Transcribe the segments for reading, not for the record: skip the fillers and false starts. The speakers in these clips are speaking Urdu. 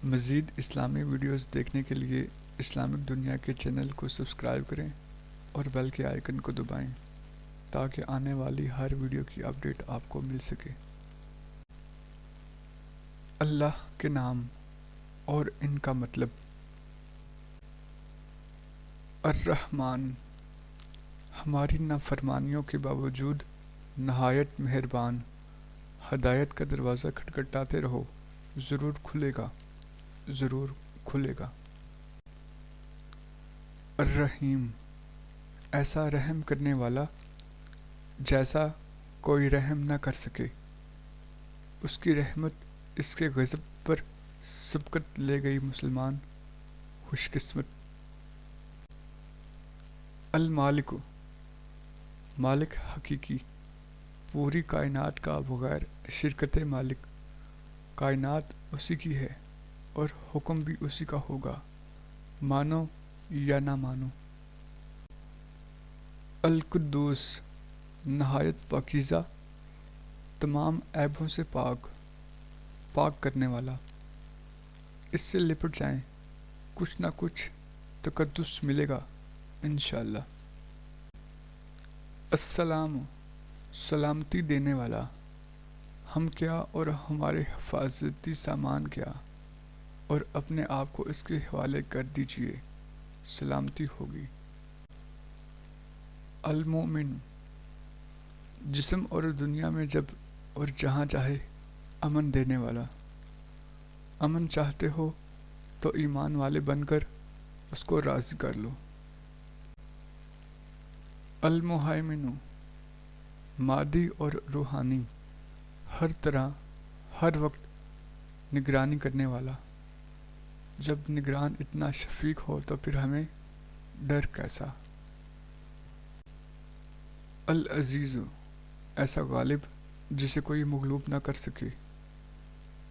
مزید اسلامی ویڈیوز دیکھنے کے لیے اسلامک دنیا کے چینل کو سبسکرائب کریں اور بیل کے آئیکن کو دبائیں تاکہ آنے والی ہر ویڈیو کی اپڈیٹ آپ کو مل سکے۔ اللہ کے نام اور ان کا مطلب۔ الرحمن، ہماری نافرمانیوں کے باوجود نہایت مہربان، ہدایت کا دروازہ کھٹکھٹاتے رہو، ضرور کھلے گا، ضرور کھلے گا۔ الرحیم، ایسا رحم کرنے والا جیسا کوئی رحم نہ کر سکے، اس کی رحمت اس کے غضب پر سبقت لے گئی، مسلمان خوش قسمت۔ المالک، مالک حقیقی، پوری کائنات کا بغیر شرکت مالک، کائنات اسی کی ہے اور حکم بھی اسی کا ہوگا، مانو یا نہ مانو۔ القدوس، نہایت پاکیزہ، تمام عیبوں سے پاک، پاک کرنے والا۔ اس سے لپٹ جائیں، کچھ نہ کچھ تقدس ملے گا انشاءاللہ۔ السلام، سلامتی دینے والا، ہم کیا اور ہمارے حفاظتی سامان کیا، اور اپنے آپ کو اس کے حوالے کر دیجئے، سلامتی ہوگی۔ المومن، جسم اور دنیا میں جب اور جہاں چاہے امن دینے والا۔ امن چاہتے ہو تو ایمان والے بن کر اس کو راضی کر لو۔ المہیمن، مادی اور روحانی، ہر طرح ہر وقت نگرانی کرنے والا۔ جب نگران اتنا شفیق ہو تو پھر ہمیں ڈر کیسا۔ العزیز، ایسا غالب جسے کوئی مغلوب نہ کر سکے،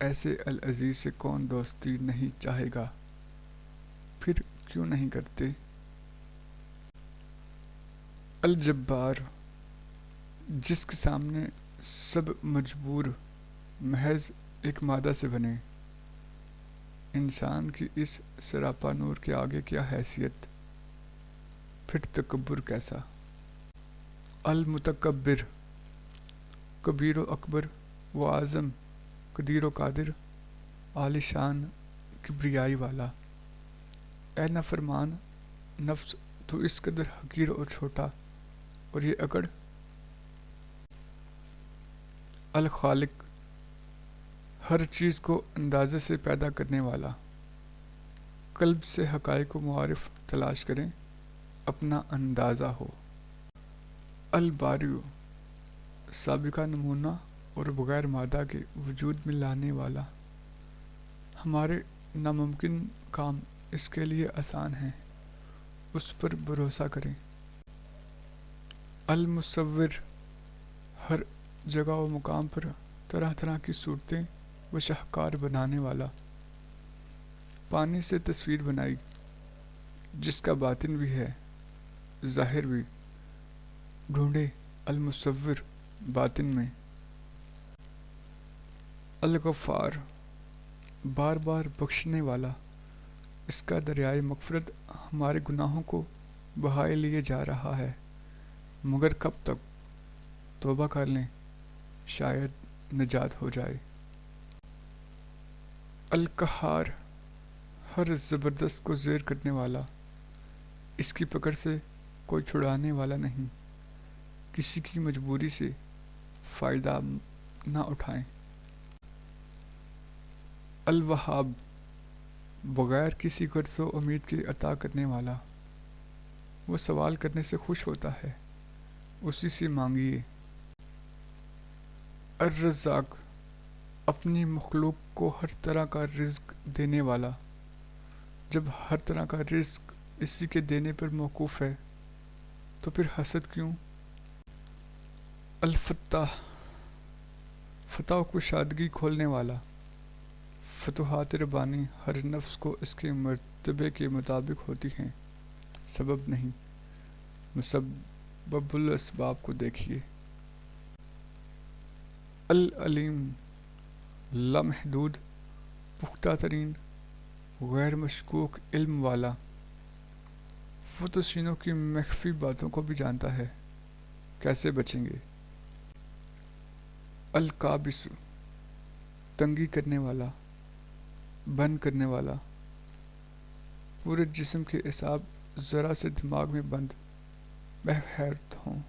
ایسے العزیز سے کون دوستی نہیں چاہے گا، پھر کیوں نہیں کرتے۔ الجبار، جس کے سامنے سب مجبور محض ایک مادہ سے بنے، انسان کی اس سراپا نور کے آگے کیا حیثیت، پھر تکبر کیسا۔ المتکبر، کبیر و اکبر و اعظم، قدیر و قادر، عالی شان، کبریائی والا۔ اے نافرمان نفس، تو اس قدر حقیر اور چھوٹا، اور یہ اکڑ۔ الخالق، ہر چیز کو اندازے سے پیدا کرنے والا۔ قلب سے حقائق و معارف تلاش کریں، اپنا اندازہ ہو۔ الباری، سابقہ نمونہ اور بغیر مادہ کے وجود میں لانے والا۔ ہمارے ناممکن کام اس کے لیے آسان ہیں، اس پر بھروسہ کریں۔ المصور، ہر جگہ و مقام پر طرح طرح کی صورتیں و شاہکار بنانے والا۔ پانی سے تصویر بنائی، جس کا باطن بھی ہے ظاہر بھی، ڈھونڈے المصور باطن میں۔ الغفار، بار بار بخشنے والا، اس کا دریائے مغفرت ہمارے گناہوں کو بہائے لیے جا رہا ہے، مگر کب تک؟ توبہ کر لیں، شاید نجات ہو جائے۔ القہار، ہر زبردست کو زیر کرنے والا، اس کی پکڑ سے کوئی چھڑانے والا نہیں، کسی کی مجبوری سے فائدہ نہ اٹھائیں۔ الوہاب، بغیر کسی غرض و امید کے عطا کرنے والا، وہ سوال کرنے سے خوش ہوتا ہے، اسی سے مانگیے۔ الرزاق، اپنی مخلوق کو ہر طرح کا رزق دینے والا۔ جب ہر طرح کا رزق اسی کے دینے پر موقوف ہے تو پھر حسد کیوں۔ الفتاح، فتح و کشادگی کھولنے والا۔ فتوحات ربانی ہر نفس کو اس کے مرتبے کے مطابق ہوتی ہیں، سبب نہیں، مسبب الاسباب کو دیکھیے۔ العلیم، لامحدود، پختہ ترین، غیر مشکوک علم والا، وہ تو سینوں کی مخفی باتوں کو بھی جانتا ہے، کیسے بچیں گے؟ القابس، تنگی کرنے والا، بند کرنے والا، پورے جسم کے اعصاب ذرا سے دماغ میں بند بحیرت ہوں۔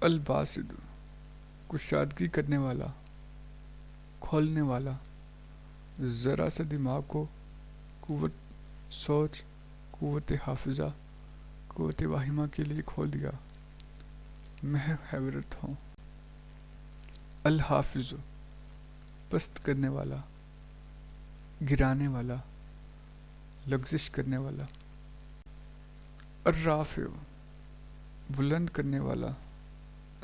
الباسط، کشادگی کرنے والا، کھولنے والا، ذرا سے دماغ کو قوت سوچ، قوت حافظہ، قوت واہمہ کے لیے کھول دیا، محو حیرت ہوں۔ الحافظ، پست کرنے والا، گرانے والا، لغزش کرنے والا۔ الرافع، بلند کرنے والا،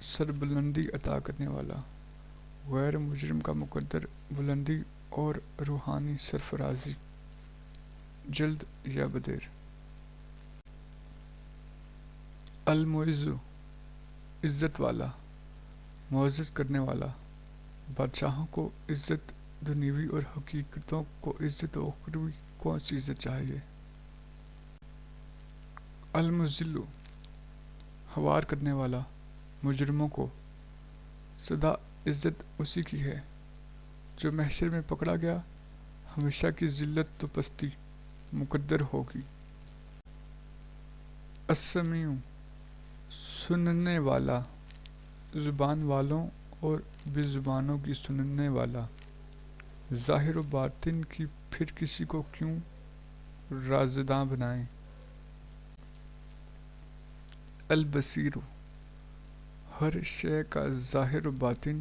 سربلندی عطا کرنے والا، غیر مجرم کا مقدر بلندی اور روحانی سرفرازی، جلد یا بدیر۔ المعز، عزت والا، معزز کرنے والا، بادشاہوں کو عزت دنیوی اور حقیقتوں کو عزت اخروی کون سی عزت چاہیے۔ المذل، ہوار کرنے والا، مجرموں کو سدا عزت اسی کی ہے جو محشر میں پکڑا گیا، ہمیشہ کی ذلت تو پستی مقدر ہوگی۔ السمیع، سننے والا، زبان والوں اور بے زبانوں کی سننے والا، ظاہر و باطن کی، پھر کسی کو کیوں رازداں بنائیں۔ البصیر، ہر شے کا ظاہر و باطن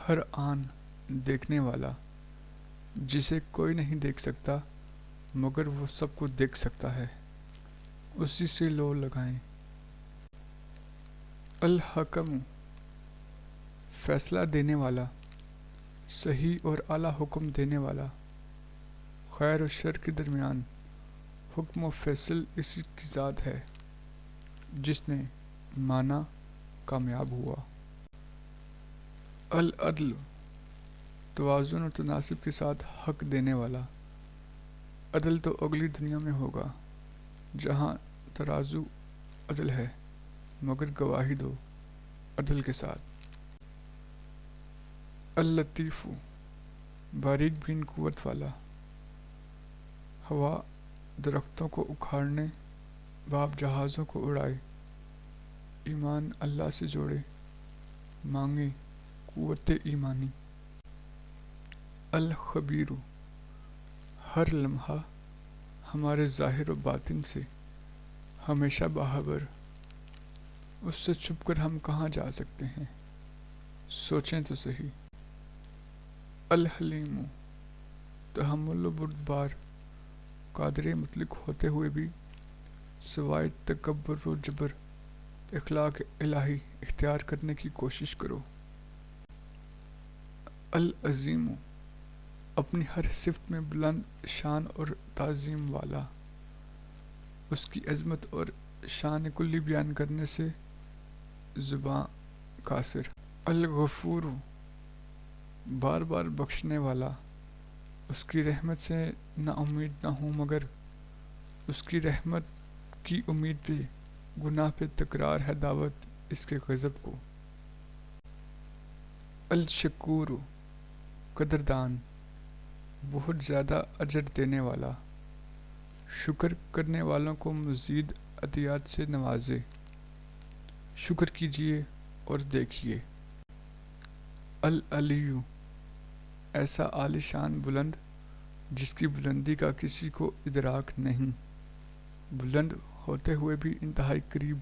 ہر آن دیکھنے والا، جسے کوئی نہیں دیکھ سکتا مگر وہ سب کو دیکھ سکتا ہے، اسی سے لو لگائیں۔ الحکم، فیصلہ دینے والا، صحیح اور اعلیٰ حکم دینے والا، خیر و شر کے درمیان حکم و فیصل اسی کی ذات ہے، جس نے مانا کامیاب ہوا۔ العدل، توازن اور تناسب کے ساتھ حق دینے والا، عدل تو اگلی دنیا میں ہوگا جہاں ترازو عدل ہے، مگر گواہی دو عدل کے ساتھ۔ اللطیف، باریک بین قوت والا، ہوا درختوں کو اکھاڑنے، باب جہازوں کو اڑائے، ایمان اللہ سے جوڑے، مانگے قوت ایمانی۔ الخبیر، ہر لمحہ ہمارے ظاہر و باطن سے ہمیشہ باخبر، اس سے چھپ کر ہم کہاں جا سکتے ہیں، سوچیں تو صحیح۔ الحلیم، تحمل و بردبار، قادر مطلق ہوتے ہوئے بھی سوائے تکبر و جبر اخلاق الہی اختیار کرنے کی کوشش کرو۔ العظیم، اپنی ہر صفت میں بلند شان اور تعظیم والا، اس کی عظمت اور شان کلی بیان کرنے سے زباں قاصر۔ الغفور، بار بار بخشنے والا، اس کی رحمت سے نا امید نہ ہوں مگر اس کی رحمت کی امید پہ، گناہ پہ تکرار ہے دعوت اس کے غضب کو۔ الشکور، قدردان، بہت زیادہ اجر دینے والا، شکر کرنے والوں کو مزید عطیات سے نوازے، شکر کیجئے اور دیکھیے۔ العلی، ایسا عالی شان بلند جس کی بلندی کا کسی کو ادراک نہیں، بلند ہوتے ہوئے بھی انتہائی قریب،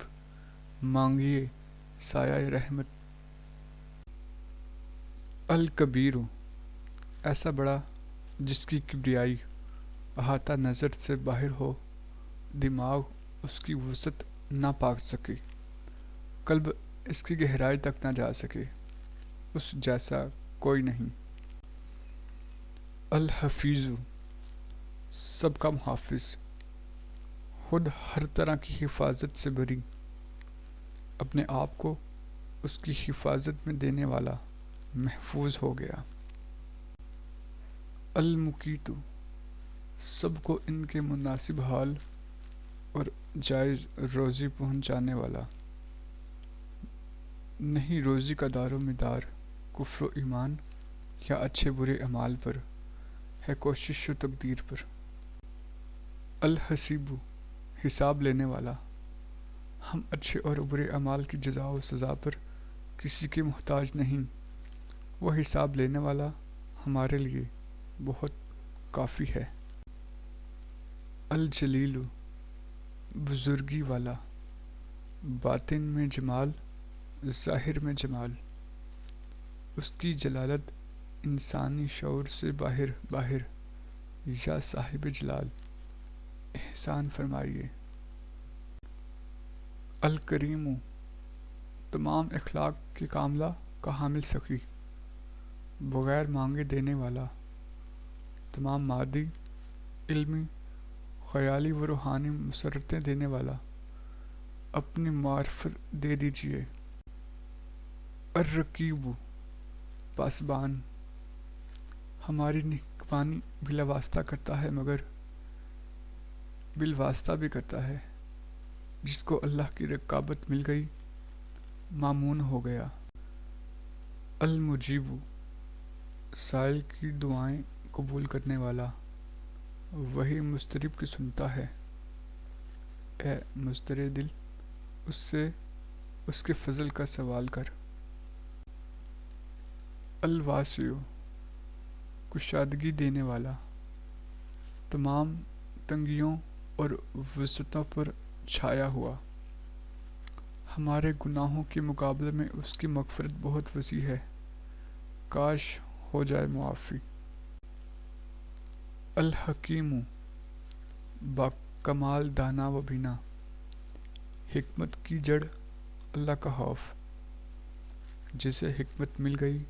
مانگیے سایہ رحمت۔ الکبیر، ایسا بڑا جس کی کبریائی احاطہ نظر سے باہر ہو، دماغ اس کی وسعت نہ پا سکے، قلب اس کی گہرائی تک نہ جا سکے، اس جیسا کوئی نہیں۔ الحفیظ، سب کا محافظ، خود ہر طرح کی حفاظت سے بری، اپنے آپ کو اس کی حفاظت میں دینے والا، محفوظ ہو گیا۔ المقیت، سب کو ان کے مناسب حال اور جائز روزی پہنچانے والا، نہیں روزی کا دار و مدار کفر و ایمان یا اچھے برے اعمال پر ہے، کوشش و تقدیر پر۔ الحسیب، حساب لینے والا، ہم اچھے اور برے اعمال کی جزا و سزا پر کسی کے محتاج نہیں، وہ حساب لینے والا ہمارے لیے بہت کافی ہے۔ الجلیل، بزرگی والا، باطن میں جمال ظاہر میں جمال، اس کی جلالت انسانی شعور سے باہر یا صاحب جلال، احسان فرمائیے۔ الکریم، تمام اخلاق کے کاملہ کا حامل سخی، بغیر مانگے دینے والا، تمام مادی، علمی، خیالی و روحانی مسرتیں دینے والا، اپنی معرفت دے دیجیے۔ الرقیب، پاسبان، ہماری نگہبانی بلا واسطہ کرتا ہے مگر بالواسطہ بھی کرتا ہے، جس کو اللہ کی رقابت مل گئی مامون ہو گیا۔ المجیب، سائل کی دعائیں قبول کرنے والا، وہی مضطرب کی سنتا ہے، اے مضطرب دل اس سے اس کے فضل کا سوال کر۔ الواسع، کشادگی دینے والا، تمام تنگیوں اور وسعتوں پر چھایا ہوا، ہمارے گناہوں کے مقابلے میں اس کی مغفرت بہت وسیع ہے، کاش ہو جائے معافی۔ الحکیم، باکمال دانا و بینا، حکمت کی جڑ اللہ کا خوف، جسے حکمت مل گئی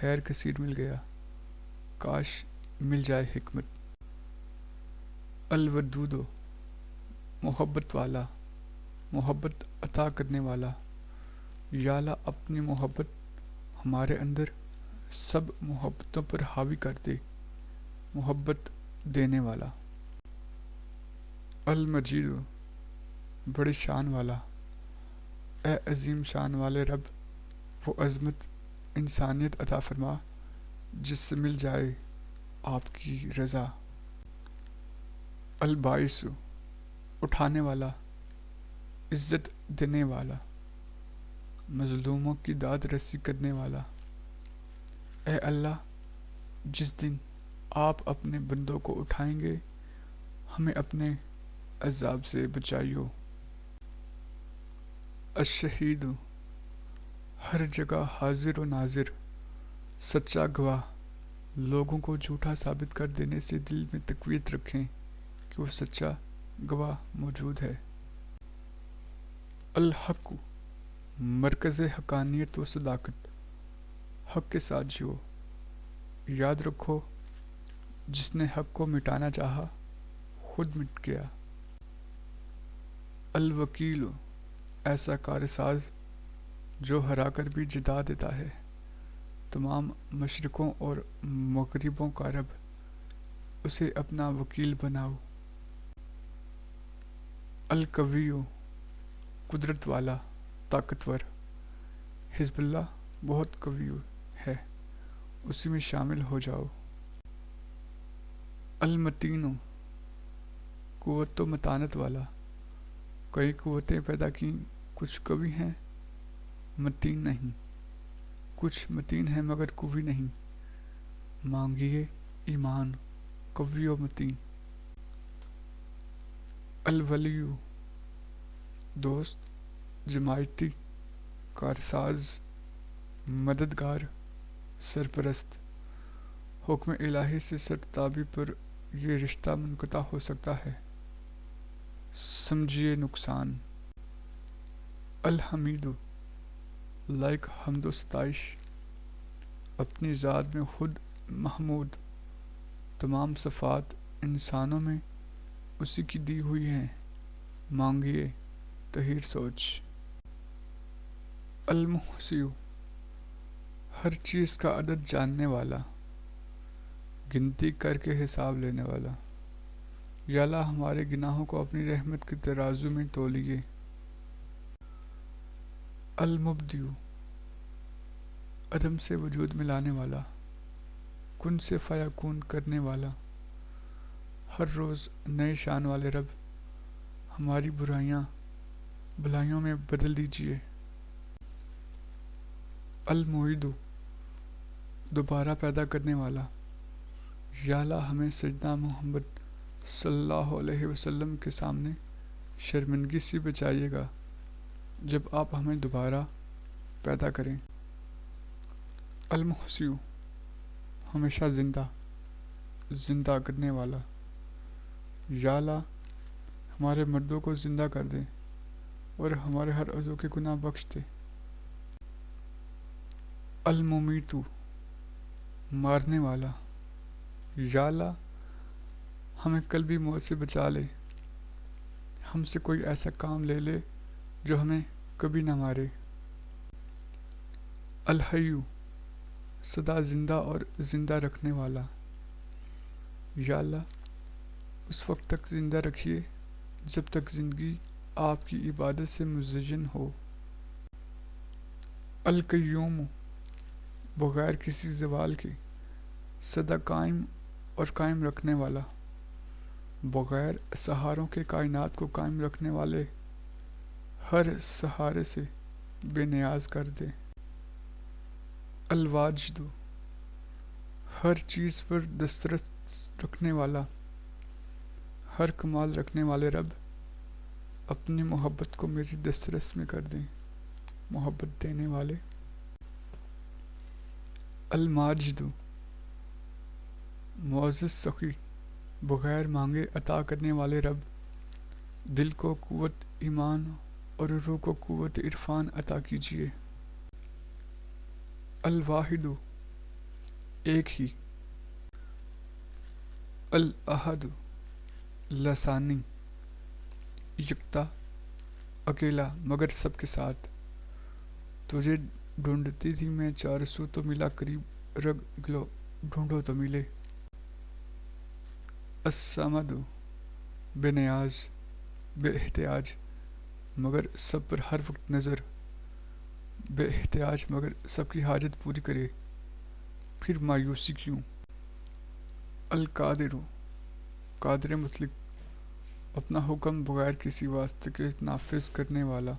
خیر کثیر مل گیا، کاش مل جائے حکمت۔ الودود، محبت والا، محبت عطا کرنے والا، یا اللہ اپنی محبت ہمارے اندر سب محبتوں پر حاوی کر دے، محبت دینے والا۔ المجید، بڑی شان والا، اے عظیم شان والے رب وہ عظمت انسانیت عطا فرما جس سے مل جائے آپ کی رضا۔ الباعث، اٹھانے والا، عزت دینے والا، مظلوموں کی داد رسی کرنے والا، اے اللہ جس دن آپ اپنے بندوں کو اٹھائیں گے ہمیں اپنے عذاب سے بچائیو۔ الشہید، ہر جگہ حاضر و ناظر، سچا گواہ، لوگوں کو جھوٹا ثابت کر دینے سے دل میں تقویت رکھیں کہ وہ سچا گواہ موجود ہے۔ الحق، مرکز حقانیت و صداقت، حق کے ساتھ جیو، یاد رکھو جس نے حق کو مٹانا چاہا خود مٹ گیا۔ الوکیل، ایسا کارساز جو ہرا کر بھی جتا دیتا ہے، تمام مشرقوں اور مغربوں کا رب، اسے اپنا وکیل بناؤ۔ القوی، قدرت والا، طاقتور، حزب اللہ بہت قوی ہے، اسی میں شامل ہو جاؤ۔ المتین، قوت و متانت والا، کئی قوتیں پیدا کیں کچھ قوی ہیں متین نہیں، کچھ متین ہیں مگر قوی نہیں، مانگیے ایمان قوی و متین۔ الولی، دوست، جماعتی، کارساز، مددگار، سرپرست، حکم الہی سے سرتابی پر یہ رشتہ منقطع ہو سکتا ہے، سمجھیے نقصان۔ الحمید، لائق حمد و ستائش، اپنی ذات میں خود محمود، تمام صفات انسانوں میں اسی کی دی ہوئی ہیں، مانگیے طہیر سوچ۔ المحصی، ہر چیز کا عدد جاننے والا، گنتی کر کے حساب لینے والا۔ یا اللہ ہمارے گناہوں کو اپنی رحمت کے ترازو میں تولیے۔ المبدیع، عدم سے وجود میں لانے والا، کن سے فیکون کرنے والا، ہر روز نئے شان والے رب، ہماری بھلائیوں میں بدل دیجیے۔ المعید، دوبارہ پیدا کرنے والا، یا اللہ ہمیں سیدنا محمد صلی اللہ علیہ وسلم کے سامنے شرمندگی سے بچائیے گا جب آپ ہمیں دوبارہ پیدا کریں۔ المحیی، ہمیشہ زندہ کرنے والا، یا اللہ ہمارے مردوں کو زندہ کر دیں اور ہمارے ہر عضو کے گناہ بخش دے۔ الممیت، مارنے والا، یا اللہ ہمیں قلبی موت سے بچا لے، ہم سے کوئی ایسا کام لے لے جو ہمیں کبھی نہ مارے۔ الحی، سدا زندہ اور زندہ رکھنے والا، یا اللہ اس وقت تک زندہ رکھیے جب تک زندگی آپ کی عبادت سے مزین ہو۔ القیوم، بغیر کسی زوال کے سدا قائم اور قائم رکھنے والا، بغیر سہاروں کے کائنات کو قائم رکھنے والے، ہر سہارے سے بے نیاز کر دے۔ الواجد، ہر چیز پر دسترس رکھنے والا، ہر کمال رکھنے والے رب، اپنی محبت کو میری دسترس میں کر دیں، محبت دینے والے۔ الماجد، معزز سخی، بغیر مانگے عطا کرنے والے رب، دل کو قوت ایمان اور روح کو قوت عرفان عطا کیجیے۔ الواحد، ایک ہی۔ الاحد، لسانی، یکتا، اکیلا مگر سب کے ساتھ، تجھے ڈھونڈتی تھی میں چار سو تو ملا قریب رگ گلو، ڈھونڈو تو ملے۔ الصمد، بے نیاز، بے احتیاج مگر سب پر ہر وقت نظر، بے احتیاج مگر سب کی حاجت پوری کرے، پھر مایوسی کیوں۔ القادر، قادر مطلق، اپنا حکم بغیر کسی واسطے کے نافذ کرنے والا،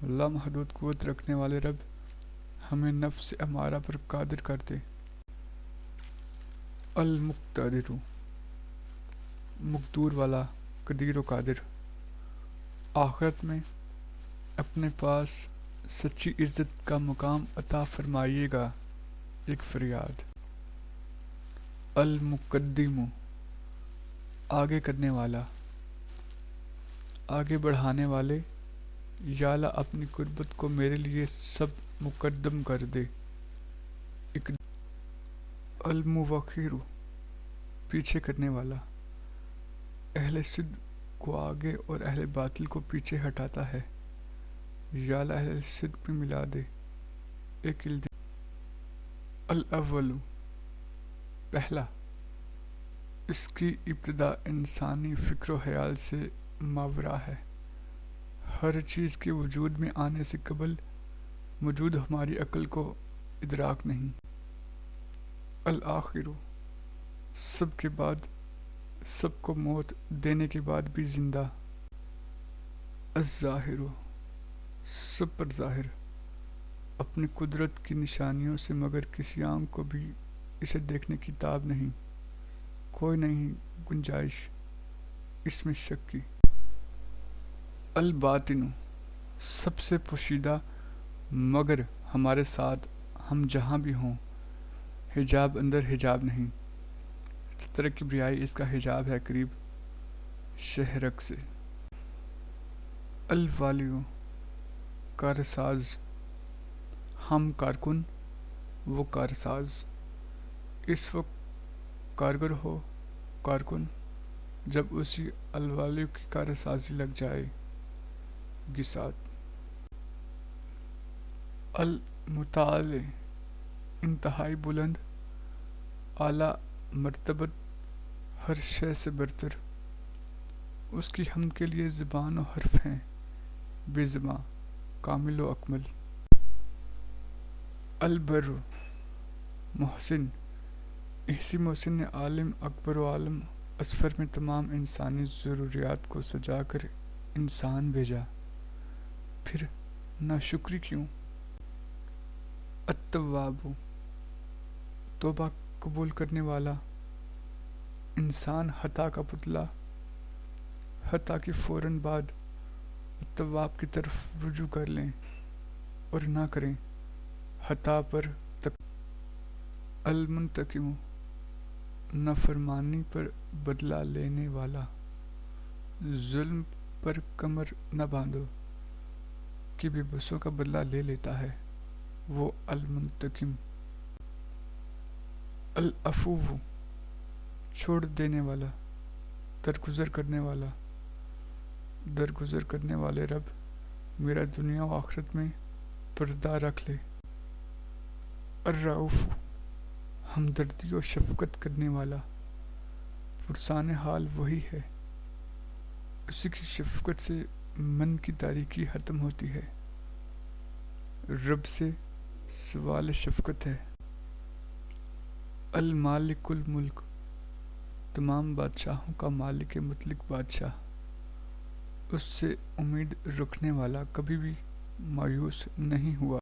لامحدود قوت رکھنے والے رب، ہمیں نفس امارہ پر قادر کر دے۔ المقتدر، مقدور والا، قدیر و قادر، آخرت میں اپنے پاس سچی عزت کا مقام عطا فرمائیے گا، ایک فریاد۔ المقدم، آگے کرنے والا، آگے بڑھانے والے، یا اللہ اپنی قربت کو میرے لیے سب مقدم کر دے۔ الموخر، پیچھے کرنے والا، اہل صدق کو آگے اور اہل باطل کو پیچھے ہٹاتا ہے، یا اللہ اہل صدق میں ملا دے، ایک الدی۔ الاول، پہلا، اس کی ابتدا انسانی فکر و خیال سے ماورا ہے، ہر چیز کے وجود میں آنے سے قبل موجود ہماری عقل کو ادراک نہیں۔ الآخر، سب کے بعد، سب کو موت دینے کے بعد بھی زندہ۔ الظاہر، سب پر ظاہر، اپنی قدرت کی نشانیوں سے مگر کسی آنکھ کو بھی اسے دیکھنے کی تاب نہیں، کوئی نہیں گنجائش اس میں شک کی۔ الباطن، سب سے پوشیدہ مگر ہمارے ساتھ ہم جہاں بھی ہوں، حجاب اندر حجاب نہیں، ستر کبریائی اس کا حجاب ہے قریب شہرک سے۔ الوالی، کارساز، ہم کارکن وہ کارساز، اس وقت کارگر ہو کارکن جب اسی الوالی کی کارسازی لگ جائے گی ساتھ۔ المتعال، انتہائی بلند، اعلیٰ مرتبت، ہر شے سے برتر، اس کی حمد کے لیے زبان و حرف ہیں بے زباں، کامل و اکمل۔ البر محسن، اسی محسن نے عالم اکبر و عالم اصغر میں تمام انسانی ضروریات کو سجا کر انسان بھیجا، پھر ناشکری کیوں؟ التواب، توبہ قبول کرنے والا، انسان خطا کا پتلا، خطا کی فوراً بعد التواب کی طرف رجوع کر لیں اور نہ کریں خطا پر المنتقم، نافرمانی پر بدلہ لینے والا، ظلم پر کمر نہ باندھو کہ بے بسوں کا بدلہ لے لیتا ہے وہ المنتقم۔ العفو، چھوڑ دینے والا، درگزر کرنے والا، درگزر کرنے والے رب میرا دنیا و آخرت میں پردہ رکھ لے۔ الرؤوف، ہمدردی و شفقت کرنے والا، پرسان حال وہی ہے، اسی کی شفقت سے من کی تاریکی ختم ہوتی ہے، رب سے سوال شفقت ہے۔ المالک الملک، تمام بادشاہوں کا مالک مطلق بادشاہ، اس سے امید رکھنے والا کبھی بھی مایوس نہیں ہوا۔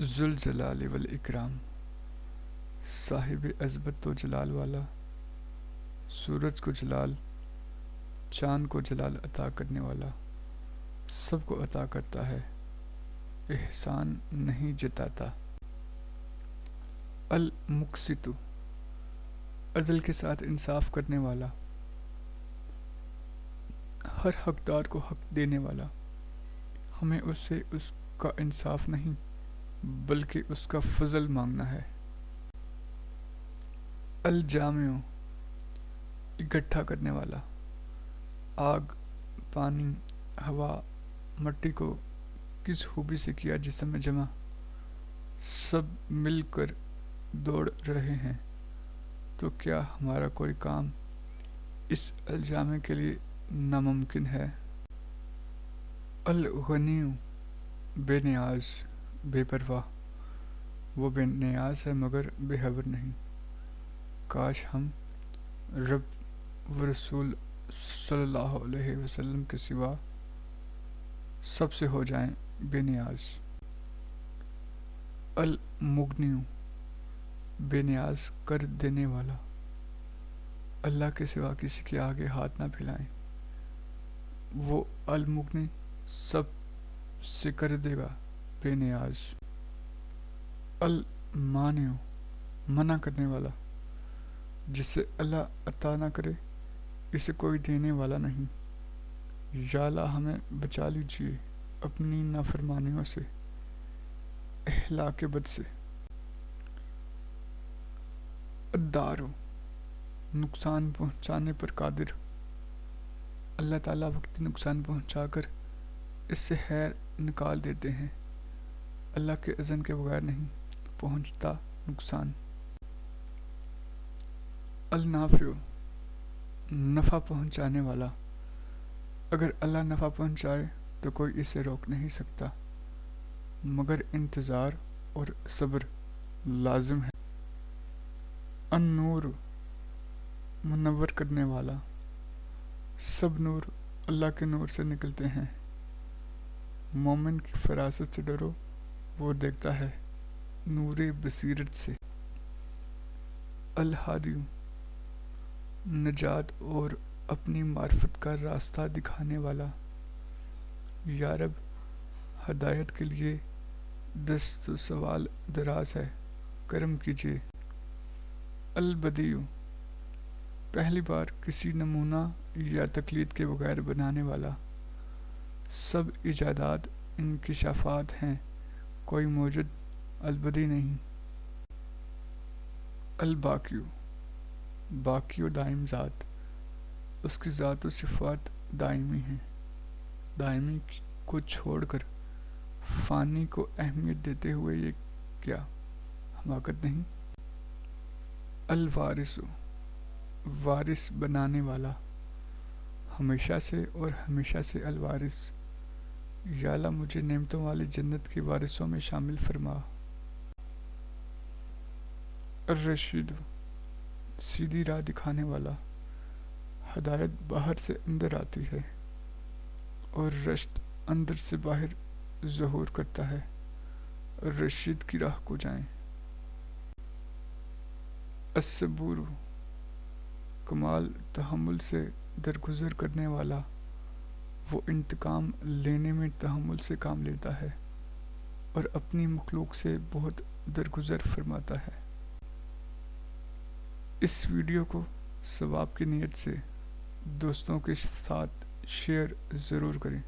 ذوالجلال والاکرام، صاحب عظمت و جلال والا، سورج کو جلال، چاند کو جلال عطا کرنے والا، سب کو عطا کرتا ہے، احسان نہیں جتاتا۔ المقسط، عدل کے ساتھ انصاف کرنے والا، ہر حقدار کو حق دینے والا، ہمیں اس سے اس کا انصاف نہیں بلکہ اس کا فضل مانگنا ہے۔ الجامع، اکٹھا کرنے والا، آگ، پانی، ہوا، مٹی کو کس خوبی سے کیا جسم میں جمع، سب مل کر دوڑ رہے ہیں تو کیا ہمارا کوئی کام اس الجامع کے لیے ناممکن ہے؟ الغنی، بے نیاز، بے پرواہ، وہ بے نیاز ہے مگر بے خبر نہیں، کاش ہم رب و رسول صلی اللہ علیہ وسلم کے سوا سب سے ہو جائیں بے نیاز۔ المغنی، بے نیاز کر دینے والا، اللہ کے سوا کسی کے آگے ہاتھ نہ پھیلائیں، وہ المغنی سب سے کر دے گا بے نیاز۔ المانع، منع کرنے والا، جسے اللہ عطا نہ کرے اسے کوئی دینے والا نہیں، یا اللہ ہمیں بچا لیجیے اپنی نافرمانیوں سے، اہلاک بد سے۔ الدار، نقصان پہنچانے پر قادر، اللہ تعالیٰ وقتی نقصان پہنچا کر اس سے خیر نکال دیتے ہیں، اللہ کے اذن کے بغیر نہیں پہنچتا نقصان۔ النافع، نفع پہنچانے والا، اگر اللہ نفع پہنچائے تو کوئی اسے روک نہیں سکتا مگر انتظار اور صبر لازم ہے۔ النور، منور کرنے والا، سب نور اللہ کے نور سے نکلتے ہیں، مومن کی فراست سے ڈرو وہ دیکھتا ہے نور بصیرت سے۔ الہادی، نجات اور اپنی معرفت کا راستہ دکھانے والا، یا رب ہدایت کے لیے دست و سوال دراز ہے، کرم کیجیے۔ البدیع، پہلی بار کسی نمونہ یا تقلید کے بغیر بنانے والا، سب ایجادات انکشافات ہیں، کوئی موجد البدیع نہیں۔ الباقی، باقی و دائم ذات، اس کی ذات و صفات دائمی ہیں، دائمی کو چھوڑ کر فانی کو اہمیت دیتے ہوئے یہ کیا حماقت نہیں؟ الوارث، وارث بنانے والا، ہمیشہ سے اور ہمیشہ سے الوارث، یا اللہ مجھے نعمتوں والی جنت کے وارثوں میں شامل فرما۔ الرشید، سیدھی راہ دکھانے والا، ہدایت باہر سے اندر آتی ہے اور رشد اندر سے باہر ظہور کرتا ہے، رشید کی راہ کو جائیں۔ الصبور، کمال تحمل سے درگزر کرنے والا، وہ انتقام لینے میں تحمل سے کام لیتا ہے اور اپنی مخلوق سے بہت درگزر فرماتا ہے۔ اس ویڈیو کو ثواب کی نیت سے دوستوں کے ساتھ شیئر ضرور کریں۔